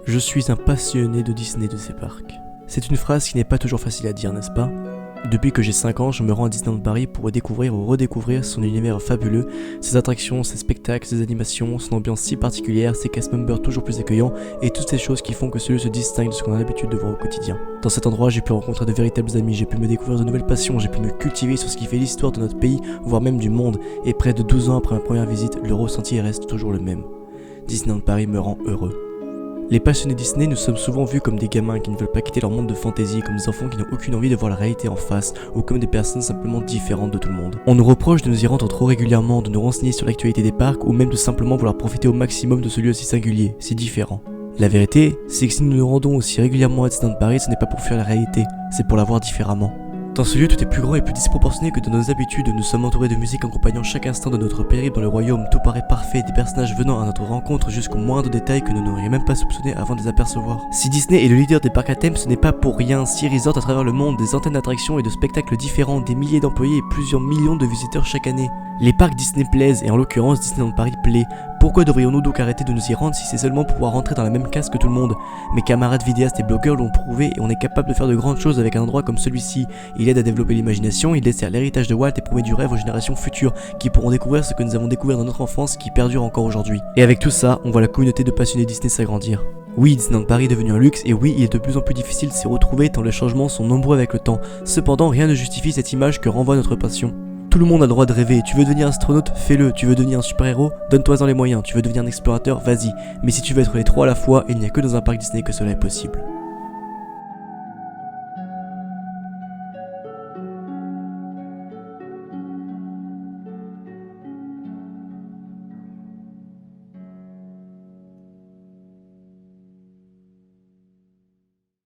Je suis un passionné de Disney et de ses parcs. C'est une phrase qui n'est pas toujours facile à dire, n'est-ce pas ? Depuis que j'ai 5 ans, je me rends à Disneyland Paris pour découvrir ou redécouvrir son univers fabuleux, ses attractions, ses spectacles, ses animations, son ambiance si particulière, ses cast members toujours plus accueillants et toutes ces choses qui font que ce lieu se distingue de ce qu'on a l'habitude de voir au quotidien. Dans cet endroit, j'ai pu rencontrer de véritables amis, j'ai pu me découvrir de nouvelles passions, j'ai pu me cultiver sur ce qui fait l'histoire de notre pays, voire même du monde, et près de 12 ans après ma première visite, le ressenti reste toujours le même. Disneyland Paris me rend heureux. Les passionnés Disney, nous sommes souvent vus comme des gamins qui ne veulent pas quitter leur monde de fantaisie, comme des enfants qui n'ont aucune envie de voir la réalité en face, ou comme des personnes simplement différentes de tout le monde. On nous reproche de nous y rendre trop régulièrement, de nous renseigner sur l'actualité des parcs, ou même de simplement vouloir profiter au maximum de ce lieu si singulier, si différent. La vérité, c'est que si nous nous rendons aussi régulièrement à Disneyland Paris, ce n'est pas pour fuir la réalité, c'est pour la voir différemment. Dans ce lieu, tout est plus grand et plus disproportionné que dans nos habitudes. Nous sommes entourés de musique accompagnant chaque instant de notre périple dans le royaume. Tout paraît parfait, des personnages venant à notre rencontre jusqu'aux moindres détails que nous n'aurions même pas soupçonnés avant de les apercevoir. Si Disney est le leader des parcs à thème, ce n'est pas pour rien. 6 resorts à travers le monde, des antennes d'attractions et de spectacles différents, des milliers d'employés et plusieurs millions de visiteurs chaque année. Les parcs Disney plaisent, et en l'occurrence Disneyland Paris plaît. Pourquoi devrions-nous donc arrêter de nous y rendre si c'est seulement pour pouvoir rentrer dans la même case que tout le monde ? Mes camarades vidéastes et blogueurs l'ont prouvé et on est capable de faire de grandes choses avec un endroit comme celui-ci. Il aide à développer l'imagination, il dessert l'héritage de Walt et promet du rêve aux générations futures qui pourront découvrir ce que nous avons découvert dans notre enfance qui perdure encore aujourd'hui. Et avec tout ça, on voit la communauté de passionnés Disney s'agrandir. Oui, Disneyland Paris est devenu un luxe et oui, il est de plus en plus difficile de s'y retrouver tant les changements sont nombreux avec le temps. Cependant, rien ne justifie cette image que renvoie notre passion. Tout le monde a le droit de rêver, tu veux devenir astronaute, fais-le, tu veux devenir un super-héros, donne-toi-en les moyens, tu veux devenir un explorateur, vas-y. Mais si tu veux être les trois à la fois, il n'y a que dans un parc Disney que cela est possible.